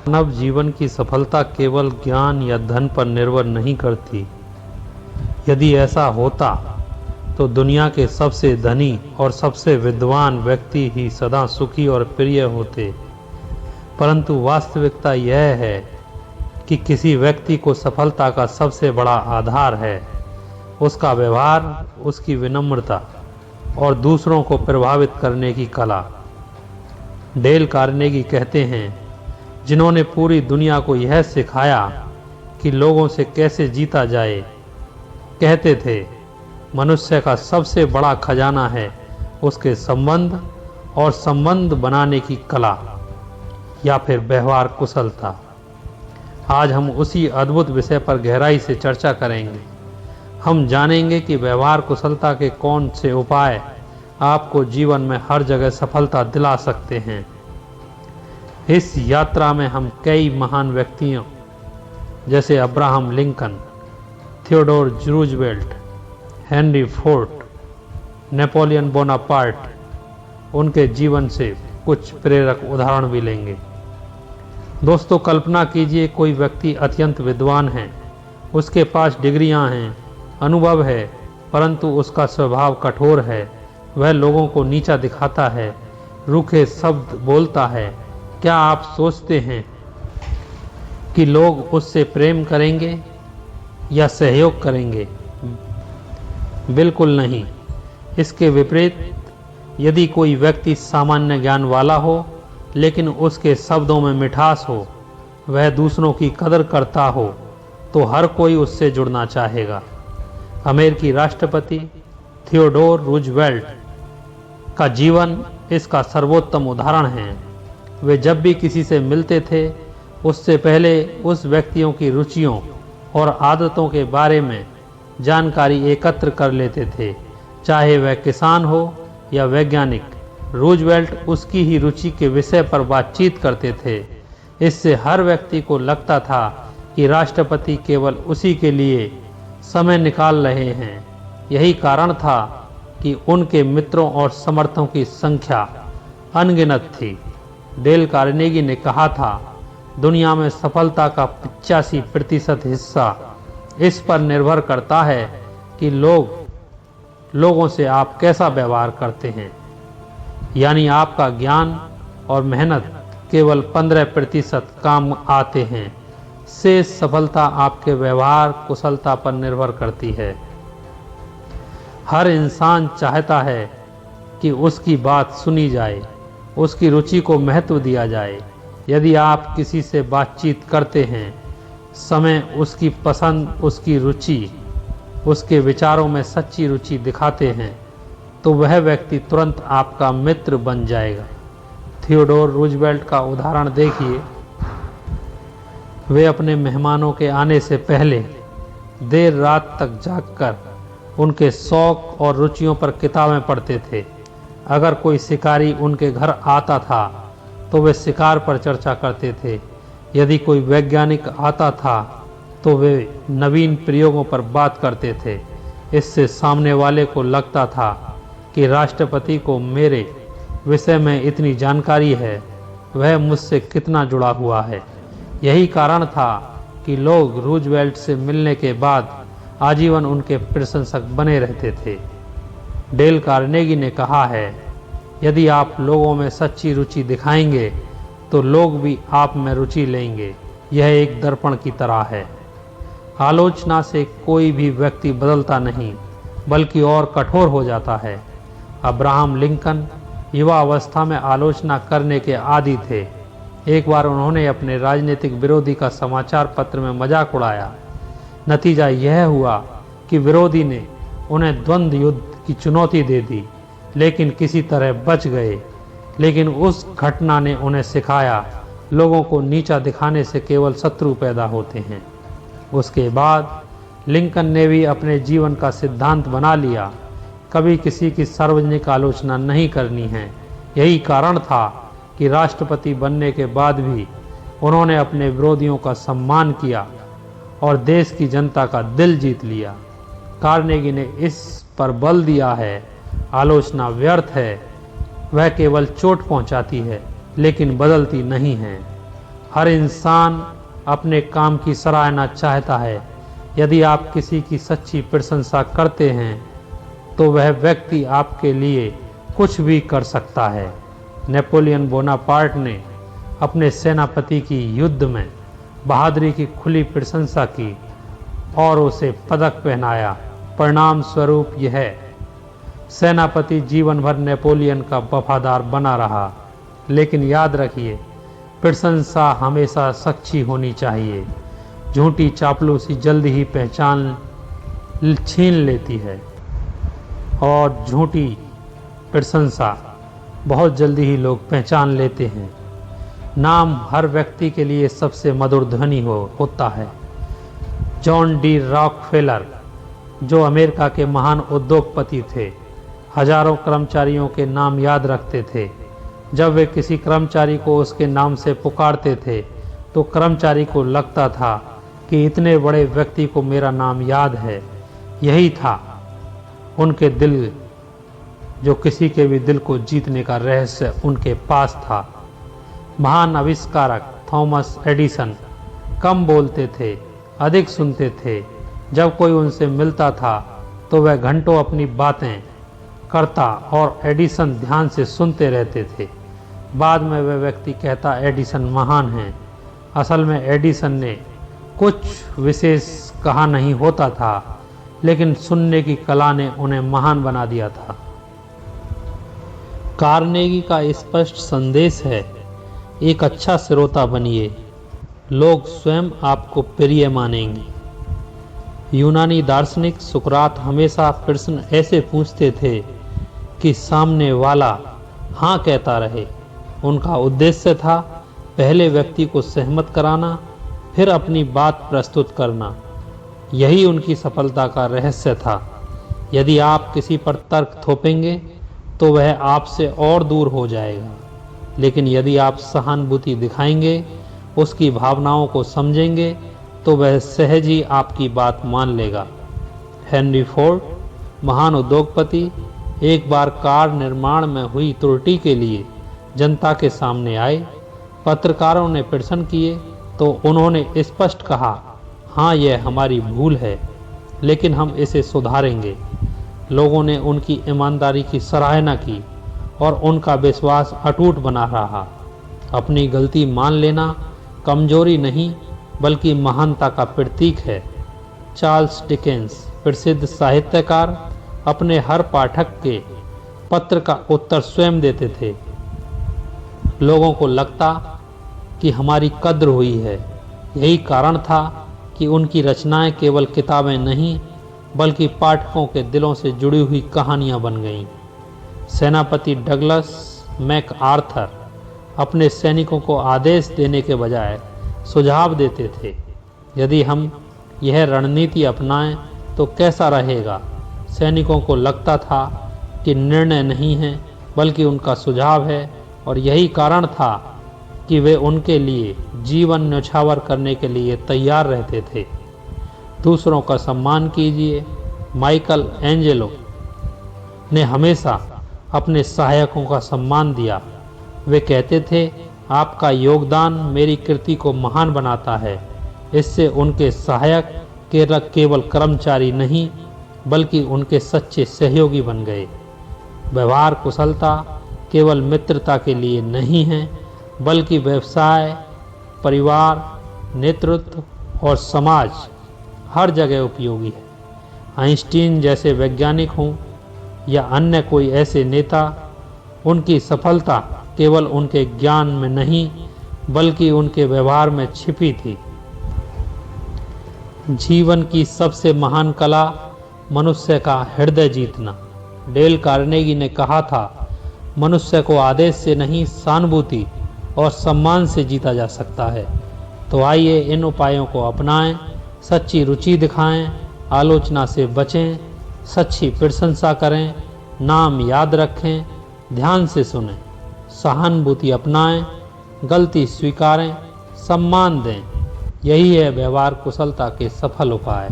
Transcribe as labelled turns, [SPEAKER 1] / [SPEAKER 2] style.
[SPEAKER 1] मानव जीवन की सफलता केवल ज्ञान या धन पर निर्भर नहीं करती। यदि ऐसा होता तो दुनिया के सबसे धनी और सबसे विद्वान व्यक्ति ही सदा सुखी और प्रिय होते। परंतु वास्तविकता यह है कि किसी व्यक्ति को सफलता का सबसे बड़ा आधार है उसका व्यवहार, उसकी विनम्रता और दूसरों को प्रभावित करने की कला। डेल कार्नेगी कहते हैं, जिन्होंने पूरी दुनिया को यह सिखाया कि लोगों से कैसे जीता जाए, कहते थे मनुष्य का सबसे बड़ा खजाना है उसके संबंध और संबंध बनाने की कला या फिर व्यवहार कुशलता। आज हम उसी अद्भुत विषय पर गहराई से चर्चा करेंगे। हम जानेंगे कि व्यवहार कुशलता के कौन से उपाय आपको जीवन में हर जगह सफलता दिला सकते हैं। इस यात्रा में हम कई महान व्यक्तियों जैसे Abraham Lincoln, Theodore Roosevelt, Henry Ford, Napoleon Bonaparte, उनके जीवन से कुछ प्रेरक उदाहरण भी लेंगे। दोस्तों, कल्पना कीजिए कोई व्यक्ति अत्यंत विद्वान है, उसके पास डिग्रियां हैं, अनुभव है, परंतु उसका स्वभाव कठोर है। वह लोगों को नीचा दिखाता है, रूखे शब्द बोलता है। क्या आप सोचते हैं कि लोग उससे प्रेम करेंगे या सहयोग करेंगे? बिल्कुल नहीं। इसके विपरीत, यदि कोई व्यक्ति सामान्य ज्ञान वाला हो लेकिन उसके शब्दों में मिठास हो, वह दूसरों की कदर करता हो, तो हर कोई उससे जुड़ना चाहेगा। अमेरिकी राष्ट्रपति थियोडोर रूजवेल्ट का जीवन इसका सर्वोत्तम उदाहरण है। वे जब भी किसी से मिलते थे, उससे पहले उस व्यक्तियों की रुचियों और आदतों के बारे में जानकारी एकत्र कर लेते थे, चाहे वह किसान हो या वैज्ञानिक। रूजवेल्ट उसकी ही रुचि के विषय पर बातचीत करते थे। इससे हर व्यक्ति को लगता था कि राष्ट्रपति केवल उसी के लिए समय निकाल रहे हैं। यही कारण था कि उनके मित्रों और समर्थकों की संख्या अनगिनत थी। डेल कार्नेगी ने कहा था, दुनिया में सफलता का 85% हिस्सा इस पर निर्भर करता है कि लोगों से आप कैसा व्यवहार करते हैं। यानी आपका ज्ञान और मेहनत केवल 15% काम आते हैं। शेष सफलता आपके व्यवहार कुशलता पर निर्भर करती है। हर इंसान चाहता है कि उसकी बात सुनी जाए, उसकी रुचि को महत्व दिया जाए। यदि आप किसी से बातचीत करते हैं, समय उसकी पसंद, उसकी रुचि, उसके विचारों में सच्ची रुचि दिखाते हैं, तो वह व्यक्ति तुरंत आपका मित्र बन जाएगा। थियोडोर रूजवेल्ट का उदाहरण देखिए। वे अपने मेहमानों के आने से पहले देर रात तक जागकर उनके शौक और रुचियों पर किताबें पढ़ते थे। अगर कोई शिकारी उनके घर आता था तो वे शिकार पर चर्चा करते थे। यदि कोई वैज्ञानिक आता था तो वे नवीन प्रयोगों पर बात करते थे। इससे सामने वाले को लगता था कि राष्ट्रपति को मेरे विषय में इतनी जानकारी है, वह मुझसे कितना जुड़ा हुआ है। यही कारण था कि लोग रूजवेल्ट से मिलने के बाद आजीवन उनके प्रशंसक बने रहते थे। डेल कार्नेगी ने कहा है, यदि आप लोगों में सच्ची रुचि दिखाएंगे तो लोग भी आप में रुचि लेंगे। यह एक दर्पण की तरह है। आलोचना से कोई भी व्यक्ति बदलता नहीं, बल्कि और कठोर हो जाता है। अब्राहम लिंकन युवा अवस्था में आलोचना करने के आदी थे। एक बार उन्होंने अपने राजनीतिक विरोधी का समाचार पत्र में मजाक उड़ाया। नतीजा यह हुआ कि विरोधी ने उन्हें द्वंद्व युद्ध की चुनौती दे दी, लेकिन किसी तरह बच गए। लेकिन उस घटना ने उन्हें सिखाया, लोगों को नीचा दिखाने से केवल शत्रु पैदा होते हैं। उसके बाद लिंकन ने भी अपने जीवन का सिद्धांत बना लिया, कभी किसी की सार्वजनिक आलोचना नहीं करनी है। यही कारण था कि राष्ट्रपति बनने के बाद भी उन्होंने अपने विरोधियों का सम्मान किया और देश की जनता का दिल जीत लिया। कार्नेगी ने इस पर बल दिया है, आलोचना व्यर्थ है, वह केवल चोट पहुंचाती है लेकिन बदलती नहीं है। हर इंसान अपने काम की सराहना चाहता है। यदि आप किसी की सच्ची प्रशंसा करते हैं तो वह व्यक्ति आपके लिए कुछ भी कर सकता है। नेपोलियन बोनापार्ट ने अपने सेनापति की युद्ध में बहादुरी की खुली प्रशंसा की और उसे पदक पहनाया। परिणाम स्वरूप यह सेनापति जीवन भर नेपोलियन का वफादार बना रहा। लेकिन याद रखिए, प्रशंसा हमेशा सच्ची होनी चाहिए। झूठी चापलूसी जल्द ही पहचान छीन लेती है और झूठी प्रशंसा बहुत जल्दी ही लोग पहचान लेते हैं। नाम हर व्यक्ति के लिए सबसे मधुर ध्वनि होता है। जॉन डी रॉकफेलर, जो अमेरिका के महान उद्योगपति थे, हजारों कर्मचारियों के नाम याद रखते थे। जब वे किसी कर्मचारी को उसके नाम से पुकारते थे तो कर्मचारी को लगता था कि इतने बड़े व्यक्ति को मेरा नाम याद है। यही था उनके दिल, जो किसी के भी दिल को जीतने का रहस्य उनके पास था। महान आविष्कारक थॉमस एडिसन कम बोलते थे, अधिक सुनते थे। जब कोई उनसे मिलता था तो वह घंटों अपनी बातें करता और एडिसन ध्यान से सुनते रहते थे। बाद में वह व्यक्ति कहता, एडिसन महान हैं। असल में एडिसन ने कुछ विशेष कहा नहीं होता था, लेकिन सुनने की कला ने उन्हें महान बना दिया था। कार्नेगी का स्पष्ट संदेश है, एक अच्छा श्रोता बनिए, लोग स्वयं आपको प्रिय मानेंगे। यूनानी दार्शनिक सुकरात हमेशा प्रश्न ऐसे पूछते थे कि सामने वाला हाँ कहता रहे। उनका उद्देश्य था पहले व्यक्ति को सहमत कराना, फिर अपनी बात प्रस्तुत करना। यही उनकी सफलता का रहस्य था। यदि आप किसी पर तर्क थोपेंगे तो वह आपसे और दूर हो जाएगा, लेकिन यदि आप सहानुभूति दिखाएंगे, उसकी भावनाओं को समझेंगे, तो वह सहज ही आपकी बात मान लेगा। हेनरी फोर्ड, महान उद्योगपति, एक बार कार निर्माण में हुई त्रुटि के लिए जनता के सामने आए। पत्रकारों ने प्रश्न किए तो उन्होंने स्पष्ट कहा, हाँ यह हमारी भूल है, लेकिन हम इसे सुधारेंगे। लोगों ने उनकी ईमानदारी की सराहना की और उनका विश्वास अटूट बना रहा। अपनी गलती मान लेना कमजोरी नहीं बल्कि महानता का प्रतीक है। चार्ल्स डिकेंस, प्रसिद्ध साहित्यकार, अपने हर पाठक के पत्र का उत्तर स्वयं देते थे। लोगों को लगता कि हमारी कद्र हुई है। यही कारण था कि उनकी रचनाएं केवल किताबें नहीं बल्कि पाठकों के दिलों से जुड़ी हुई कहानियां बन गईं। सेनापति डगलस मैकआर्थर अपने सैनिकों को आदेश देने के बजाय सुझाव देते थे। यदि हम यह रणनीति अपनाएं तो कैसा रहेगा? सैनिकों को लगता था कि निर्णय नहीं है बल्कि उनका सुझाव है, और यही कारण था कि वे उनके लिए जीवन न्यौछावर करने के लिए तैयार रहते थे। दूसरों का सम्मान कीजिए। माइकल एंजेलो ने हमेशा अपने सहायकों का सम्मान दिया। वे कहते थे, आपका योगदान मेरी कृति को महान बनाता है। इससे उनके सहायक केवल कर्मचारी नहीं बल्कि उनके सच्चे सहयोगी बन गए। व्यवहार कुशलता केवल मित्रता के लिए नहीं है बल्कि व्यवसाय, परिवार, नेतृत्व और समाज हर जगह उपयोगी है। आइंस्टीन जैसे वैज्ञानिक हों या अन्य कोई ऐसे नेता, उनकी सफलता केवल उनके ज्ञान में नहीं बल्कि उनके व्यवहार में छिपी थी। जीवन की सबसे महान कला मनुष्य का हृदय जीतना। डेल कार्नेगी ने कहा था, मनुष्य को आदेश से नहीं सहानुभूति और सम्मान से जीता जा सकता है। तो आइए इन उपायों को अपनाएं। सच्ची रुचि दिखाएं, आलोचना से बचें, सच्ची प्रशंसा करें, नाम याद रखें, ध्यान से सुनें, सहानुभूति अपनाएं, गलती स्वीकारें, सम्मान दें। यही है व्यवहार कुशलता के सफल उपाय।